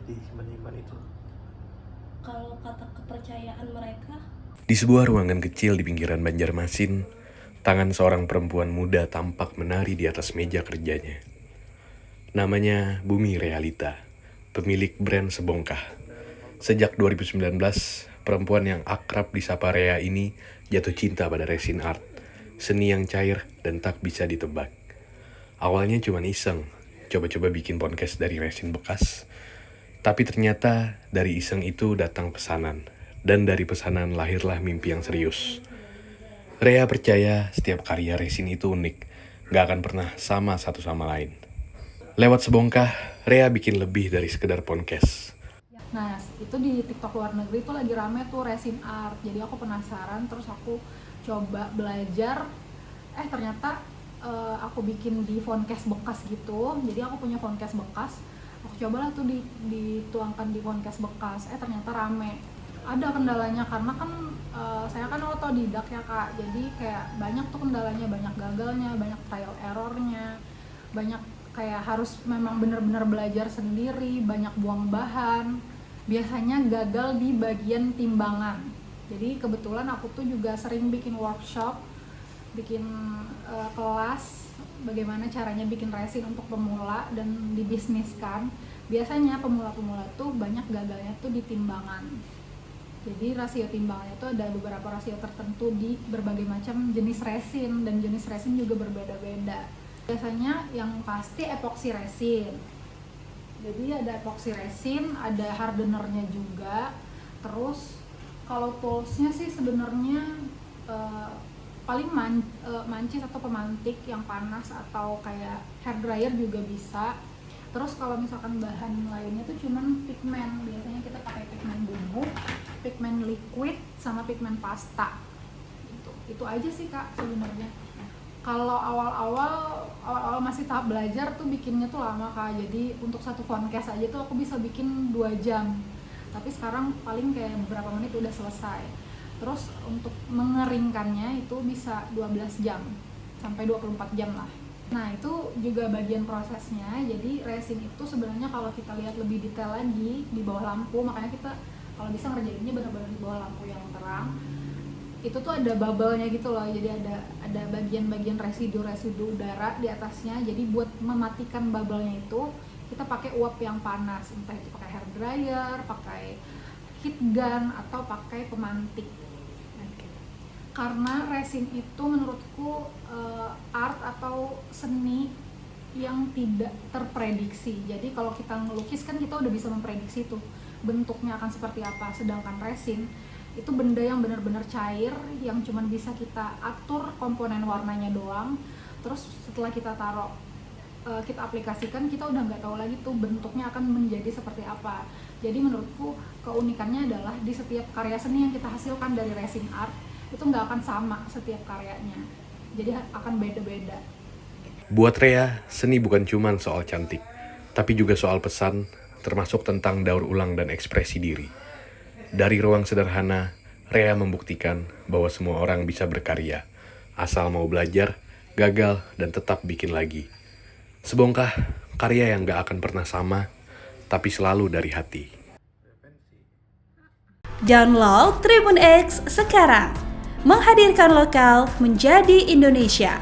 sedih menyimpan itu? Kalau kata kepercayaan mereka, Di sebuah ruangan kecil di pinggiran Banjarmasin, tangan seorang perempuan muda tampak menari di atas meja kerjanya. Namanya Bumi Realita, pemilik brand Sebongkah. Sejak 2019, perempuan yang akrab disapa Rea ini jatuh cinta pada resin art, seni yang cair dan tak bisa ditebak. Awalnya cuma iseng, coba-coba bikin podcast dari resin bekas. Tapi ternyata dari iseng itu datang pesanan, dan dari pesanan lahirlah mimpi yang serius. Rea percaya setiap karya resin itu unik, gak akan pernah sama satu sama lain. Lewat Sebongkah, Rea bikin lebih dari sekedar podcast. Nah, itu di TikTok luar negeri tuh lagi rame tuh resin art. Jadi aku penasaran, terus aku coba belajar. Ternyata aku bikin di phonecase bekas gitu. Jadi aku punya phonecase bekas. Aku cobalah tuh dituangkan di phonecase bekas. Ternyata rame. Ada kendalanya karena kan saya kan otodidak ya Kak. Jadi kayak banyak tuh kendalanya, banyak gagalnya, banyak trial errornya, banyak kayak harus memang benar-benar belajar sendiri, banyak buang bahan. Biasanya gagal di bagian timbangan. Jadi kebetulan aku tuh juga sering bikin workshop, bikin kelas bagaimana caranya bikin resin untuk pemula dan dibisniskan. Biasanya pemula-pemula tuh banyak gagalnya tuh di timbangan. Jadi rasio timbangannya tuh ada beberapa rasio tertentu di berbagai macam jenis resin, dan jenis resin juga berbeda-beda. Biasanya yang pasti epoxy resin. Jadi ada epoxy resin, ada hardenernya juga. Terus kalau toolsnya sih sebenarnya paling mancis atau pemantik yang panas, atau kayak hair dryer juga bisa. Terus kalau misalkan bahan lainnya tuh cuman pigmen, biasanya kita pakai pigmen bumbu, pigmen liquid, sama pigmen pasta. Itu aja sih Kak sebenarnya. Kalau awal-awal masih tahap belajar tuh bikinnya tuh lama Kak. Jadi untuk satu phonecase aja tuh aku bisa bikin 2 jam. Tapi sekarang paling kayak beberapa menit udah selesai. Terus untuk mengeringkannya itu bisa 12 jam sampai 24 jam lah. Nah, itu juga bagian prosesnya. Jadi resin itu sebenarnya kalau kita lihat lebih detail lagi di bawah lampu, makanya kita kalau bisa ngerjainnya benar-benar di bawah lampu yang terang. Itu tuh ada bubble-nya gitu loh. Jadi ada bagian-bagian residu udara di atasnya. Jadi buat mematikan bubble-nya itu kita pakai uap yang panas, entah itu pakai hair dryer, pakai heat gun, atau pakai pemantik. Karena resin itu menurutku art atau seni yang tidak terprediksi. Jadi kalau kita ngelukis kan kita udah bisa memprediksi tuh bentuknya akan seperti apa. Sedangkan resin itu benda yang benar-benar cair, yang cuman bisa kita atur komponen warnanya doang. Terus setelah kita taruh, kita aplikasikan, kita udah nggak tahu lagi tuh bentuknya akan menjadi seperti apa. Jadi menurutku keunikannya adalah di setiap karya seni yang kita hasilkan dari resin art itu nggak akan sama setiap karyanya, jadi akan beda-beda. Buat Rea, seni bukan cuma soal cantik, tapi juga soal pesan, termasuk tentang daur ulang dan ekspresi diri. Dari ruang sederhana, Rea membuktikan bahwa semua orang bisa berkarya, asal mau belajar, gagal, dan tetap bikin lagi. Sebongkah, karya yang gak akan pernah sama, tapi selalu dari hati. Download Tribun X sekarang, menghadirkan lokal menjadi Indonesia.